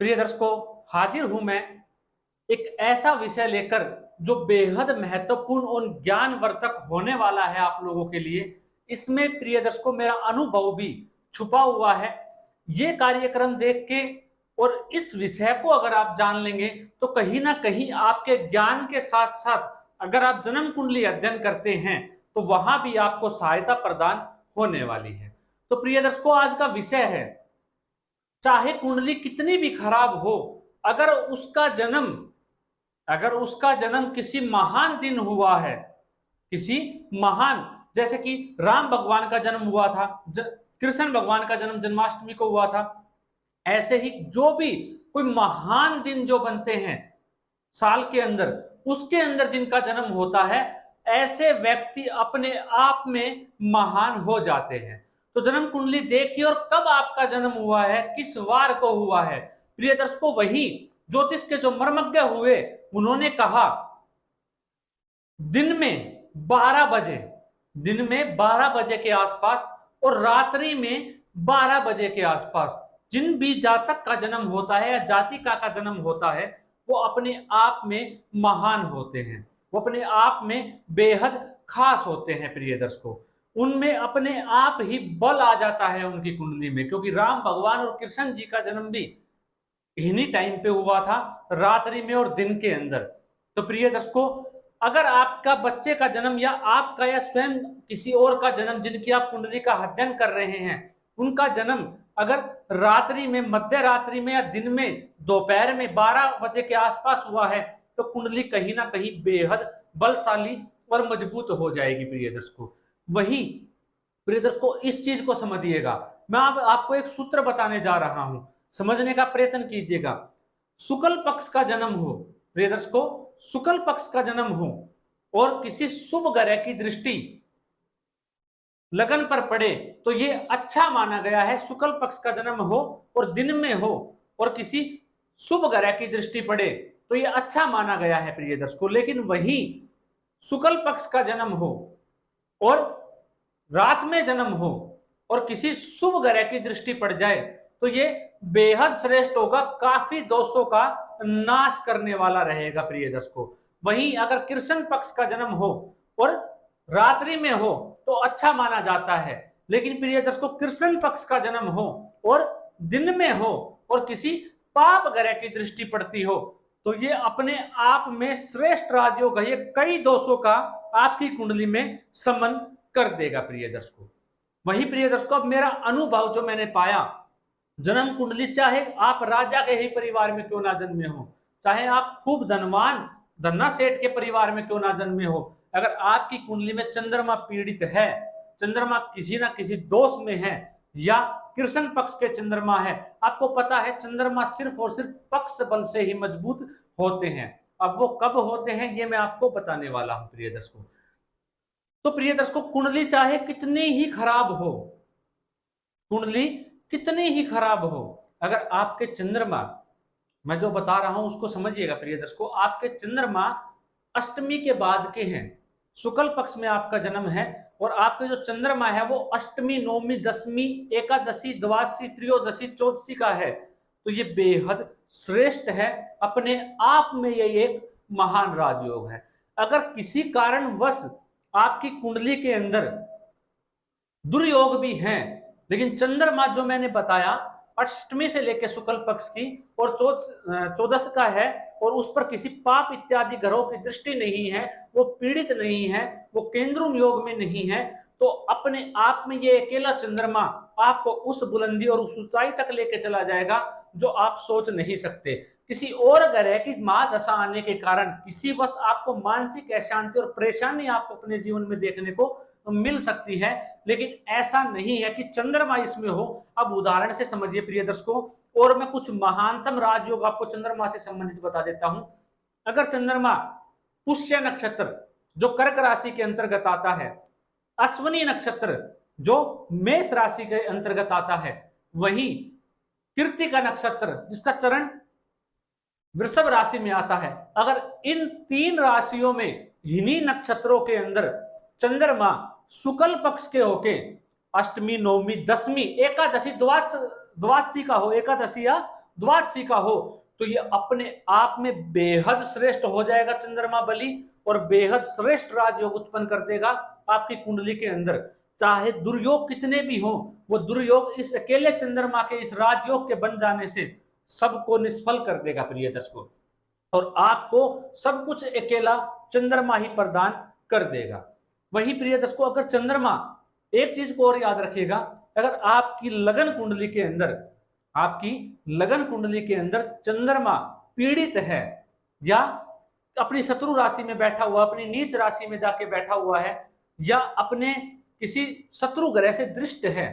प्रिय दर्शकों, हाजिर हूं मैं एक ऐसा विषय लेकर जो बेहद महत्वपूर्ण और ज्ञानवर्धक होने वाला है आप लोगों के लिए। इसमें प्रिय दर्शकों मेरा अनुभव भी छुपा हुआ है। ये कार्यक्रम देख के और इस विषय को अगर आप जान लेंगे तो कहीं ना कहीं आपके ज्ञान के साथ साथ अगर आप जन्म कुंडली अध्ययन करते हैं तो वहां भी आपको सहायता प्रदान होने वाली है। तो प्रिय दर्शकों, आज का विषय है, चाहे कुंडली कितनी भी खराब हो, अगर उसका जन्म अगर उसका जन्म किसी महान दिन हुआ है, किसी महान, जैसे कि राम भगवान का जन्म हुआ था, कृष्ण भगवान का जन्म जन्माष्टमी को हुआ था, ऐसे ही जो भी कोई महान दिन जो बनते हैं साल के अंदर, उसके अंदर जिनका जन्म होता है, ऐसे व्यक्ति अपने आप में महान हो जाते हैं। तो जन्म कुंडली देखिए और कब आपका जन्म हुआ है, किस वार को हुआ है। प्रिय दर्शकों, वही ज्योतिष के जो मर्मज्ञ हुए उन्होंने कहा दिन में 12 बजे, दिन में 12 बजे के आसपास और रात्रि में 12 बजे के आसपास जिन भी जातक का जन्म होता है या जातिका का जन्म होता है, वो अपने आप में महान होते हैं, वो अपने आप में बेहद खास होते हैं। प्रिय दर्शकों, उनमें अपने आप ही बल आ जाता है उनकी कुंडली में, क्योंकि राम भगवान और कृष्ण जी का जन्म भी इन्हीं टाइम पे हुआ था, रात्रि में और दिन के अंदर। तो प्रिय दर्शकों, अगर आपका बच्चे का जन्म या आपका या स्वयं किसी और का जन्म, जिनकी आप कुंडली का अध्ययन कर रहे हैं, उनका जन्म अगर रात्रि में, मध्य रात्रि में या दिन में दोपहर में 12 बजे के आसपास हुआ है, तो कुंडली कहीं ना कहीं बेहद बलशाली और मजबूत हो जाएगी। प्रिय दर्शकों, वही प्रिय दर्शकों इस चीज को समझिएगा, मैं आपको एक सूत्र बताने जा रहा हूं, समझने का प्रयत्न कीजिएगा। शुक्ल पक्ष का जन्म हो, प्रिय दर्शकों, शुक्ल पक्ष का जन्म हो और किसी शुभ ग्रह की दृष्टि लगन पर पड़े तो ये अच्छा माना गया है। शुक्ल पक्ष का जन्म हो और दिन में हो और किसी शुभ ग्रह की दृष्टि पड़े तो ये अच्छा माना गया है। प्रिय दर्शकों, लेकिन वही शुक्ल पक्ष का जन्म हो और रात में जन्म हो और किसी शुभ ग्रह की दृष्टि पड़ जाए तो ये बेहद श्रेष्ठ होगा, काफी दोषों का नाश करने वाला रहेगा। प्रिय दर्शकों, वहीं अगर कृष्ण पक्ष का जन्म हो और रात्रि में हो तो अच्छा माना जाता है, लेकिन प्रिय दर्शकों कृष्ण पक्ष का जन्म हो और दिन में हो और किसी पाप ग्रह की दृष्टि पड़ती हो तो ये अपने आप में श्रेष्ठ राजयोग है, ये कई दोषों का आपकी कुंडली में समन कर देगा। प्रिय दर्शकों, वही प्रिय दर्शकों, अब मेरा अनुभव जो मैंने पाया, जन्म कुंडली चाहे आप राजा के ही परिवार में क्यों ना जन्मे हो, चाहे आप खूब धनवान धन्ना सेठ के परिवार में क्यों ना जन्मे हो, अगर आपकी कुंडली में चंद्रमा पीड़ित है, चंद्रमा किसी ना किसी दोष में है या कृष्ण पक्ष के चंद्रमा है, आपको पता है चंद्रमा सिर्फ और सिर्फ पक्ष बल से ही मजबूत होते हैं। अब वो कब होते हैं ये मैं आपको बताने वाला हूं। प्रिय दर्शकों, तो प्रिय दर्शकों, कुंडली चाहे कितनी ही खराब हो, कुंडली कितनी ही खराब हो, अगर आपके चंद्रमा, मैं जो बता रहा हूं उसको समझिएगा। प्रिय दर्शकों, आपके चंद्रमा अष्टमी के बाद के हैं, शुक्ल पक्ष में आपका जन्म है और आपके जो चंद्रमा है वो अष्टमी, नवमी, दसवीं, एकादशी, द्वादशी, त्रयोदशी, चौदशी का है, तो ये बेहद श्रेष्ठ है, अपने आप में ये एक महान राजयोग है। अगर किसी कारणवश आपकी कुंडली के अंदर दुर्योग भी हैं, लेकिन चंद्रमा जो मैंने बताया अष्टमी से लेकर शुक्ल पक्ष की और चौदस का है और उस पर किसी पाप इत्यादि ग्रहों की दृष्टि नहीं है, वो पीड़ित नहीं है, वो केंद्रुम योग में नहीं है, तो अपने आप में ये अकेला चंद्रमा आपको उस बुलंदी और उस ऊंचाई तक लेके चला जाएगा जो आप सोच नहीं सकते। किसी और ग्रह की महादशा आने के कारण किसी वश आपको मानसिक अशांति और परेशानी आपको अपने जीवन में देखने को मिल सकती है, लेकिन ऐसा नहीं है कि चंद्रमा इसमें हो। अब उदाहरण से समझिए प्रिय दर्शकों, और मैं कुछ महानतम राजयोग आपको चंद्रमा से संबंधित बता देता हूं। अगर चंद्रमा पुष्य नक्षत्र जो कर्क राशि के अंतर्गत आता है, अश्विनी नक्षत्र जो मेष राशि के अंतर्गत आता है, वही कृत्तिका नक्षत्र जिसका चरण वृषभ राशि में आता है, अगर इन तीन राशियों में इन्हीं नक्षत्रों के अंदर चंद्रमा शुक्ल पक्ष के होके अष्टमी, नवमी, दसवीं, एकादशी, द्वादशी का हो, एकादशी या द्वादशी का हो तो ये अपने आप में बेहद श्रेष्ठ हो जाएगा चंद्रमा बलि, और बेहद श्रेष्ठ राजयोग उत्पन्न कर देगा आपकी कुंडली के अंदर। चाहे दुर्योग कितने भी हो, वो दुर्योग इस अकेले चंद्रमा के इस राजयोग के बन जाने से सबको निष्फल कर देगा प्रिय दर्शकों, और आपको सब कुछ अकेला चंद्रमा ही प्रदान कर देगा। वही प्रिय दर्शकों, अगर चंद्रमा, एक चीज को और याद रखिएगा, अगर आपकी लगन कुंडली के अंदर, आपकी लगन कुंडली के अंदर चंद्रमा पीड़ित है, या अपनी शत्रु राशि में बैठा हुआ, अपनी नीच राशि में जाके बैठा हुआ है, या अपने किसी शत्रु ग्रह से दृष्ट है,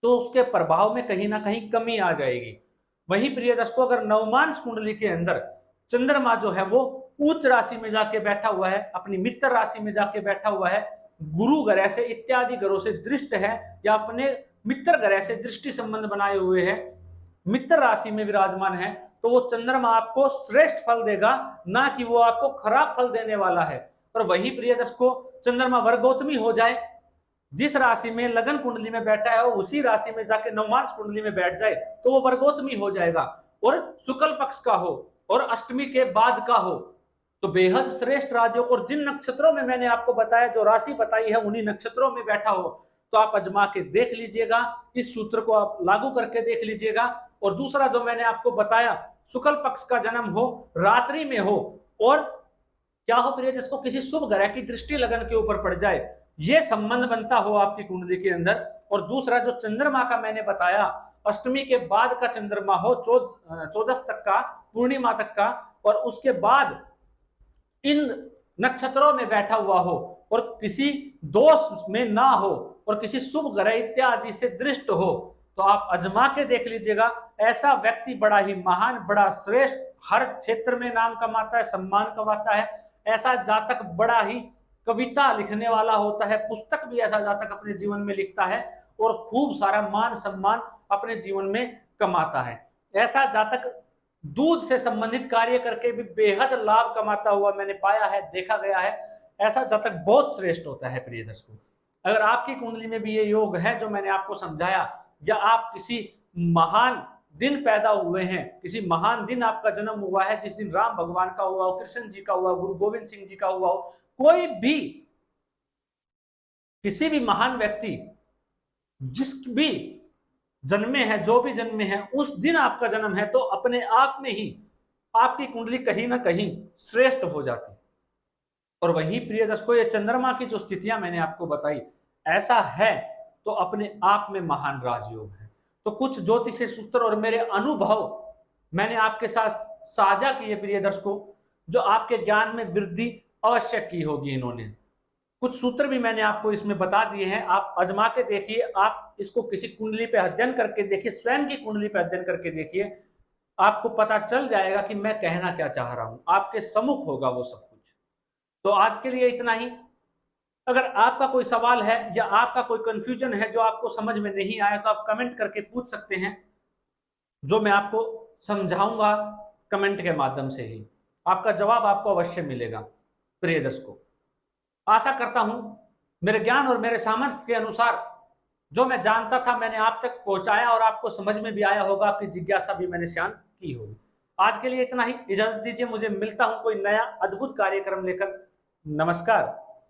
तो उसके प्रभाव में कहीं ना कहीं कमी आ जाएगी। वही प्रिय दर्शकों, अगर नवमांश कुंडली के अंदर चंद्रमा जो है वो उच्च राशि में जाके बैठा हुआ है, अपनी मित्र राशि में जाके बैठा हुआ है, गुरु ग्रह से इत्यादि ग्रहों से दृष्ट है, या अपने मित्र ग्रह से दृष्टि संबंध बनाए हुए है, मित्र राशि में विराजमान है, तो वो चंद्रमा आपको श्रेष्ठ फल देगा, ना कि वो आपको खराब फल देने वाला है। और वही प्रिय दर्शकों, चंद्रमा वर्गोत्तमी हो जाए, जिस राशि में लगन कुंडली में बैठा है उसी राशि में जाके नवमांश कुंडली में बैठ जाए तो वो वर्गोत्तमी हो जाएगा, और शुक्ल पक्ष का हो और अष्टमी के बाद का हो तो बेहद श्रेष्ठ राजयोग। और जिन नक्षत्रों में मैंने आपको बताया, जो राशि बताई है, उन्हीं नक्षत्रों में बैठा हो तो आप अजमा के देख लीजिएगा, इस सूत्र को आप लागू करके देख लीजिएगा। और दूसरा जो मैंने आपको बताया, शुक्ल पक्ष का जन्म हो, रात्रि में हो, और क्या हो प्रिय, जिसको किसी शुभ ग्रह की दृष्टि लगन के ऊपर पड़ जाए, ये संबंध बनता हो आपकी कुंडली के अंदर। और दूसरा जो चंद्रमा का मैंने बताया, अष्टमी के बाद का चंद्रमा हो, 14 तक का, पूर्णिमा तक का, और उसके बाद इन नक्षत्रों में बैठा हुआ हो और किसी दोष में ना हो और किसी शुभ ग्रह इत्यादि से दृष्ट हो, तो आप अजमा के देख लीजिएगा। ऐसा व्यक्ति बड़ा ही महान, बड़ा श्रेष्ठ, हर क्षेत्र में नाम कमाता है, सम्मान कमाता है। ऐसा जातक बड़ा ही कविता लिखने वाला होता है, पुस्तक भी ऐसा जातक अपने जीवन में लिखता है और खूब सारा मान सम्मान अपने जीवन में कमाता है। ऐसा जातक दूध से संबंधित कार्य करके भी बेहद लाभ कमाता हुआ मैंने पाया है, देखा गया है। ऐसा जातक बहुत श्रेष्ठ होता है प्रिय दर्शकों। अगर आपकी कुंडली में भी ये योग है जो मैंने आपको समझाया, या आप किसी महान दिन पैदा हुए हैं, किसी महान दिन आपका जन्म हुआ है, जिस दिन राम भगवान का हुआ हो, कृष्ण जी का हुआ, गुरु गोविंद सिंह जी का हुआ हो, कोई भी किसी भी महान व्यक्ति जिस भी जन्मे हैं, जो भी जन्मे हैं, उस दिन आपका जन्म है, तो अपने आप में ही आपकी कुंडली कहीं ना कहीं श्रेष्ठ हो जाती। और वही प्रिय दर्शकों, ये चंद्रमा की जो स्थितियां मैंने आपको बताई, ऐसा है तो अपने आप में महान राजयोग है। तो कुछ ज्योतिषीय सूत्र और मेरे अनुभव मैंने आपके साथ साझा किए प्रिय दर्शकों, जो आपके ज्ञान में वृद्धि अवश्य की होगी। इन्होंने कुछ सूत्र भी मैंने आपको इसमें बता दिए हैं, आप आजमा के देखिए, आप इसको किसी कुंडली पे अध्ययन करके देखिए, स्वयं की कुंडली पे अध्ययन करके देखिए, आपको पता चल जाएगा कि मैं कहना क्या चाह रहा हूं, आपके सम्मुख होगा वो सब कुछ। तो आज के लिए इतना ही। अगर आपका कोई सवाल है या आपका कोई कंफ्यूजन है जो आपको समझ में नहीं आया, तो आप कमेंट करके पूछ सकते हैं, जो मैं आपको समझाऊंगा कमेंट के माध्यम से ही। आपका जवाब आपको अवश्य मिलेगा प्रिय दर्शकों। आशा करता हूं मेरे ज्ञान और मेरे सामर्थ्य के अनुसार जो मैं जानता था मैंने आप तक पहुंचाया, और आपको समझ में भी आया होगा, आपकी जिज्ञासा भी मैंने शांत की होगी। आज के लिए इतना ही, इजाजत दीजिए, मुझे मिलता हूं कोई नया अद्भुत कार्यक्रम लेकर। नमस्कार।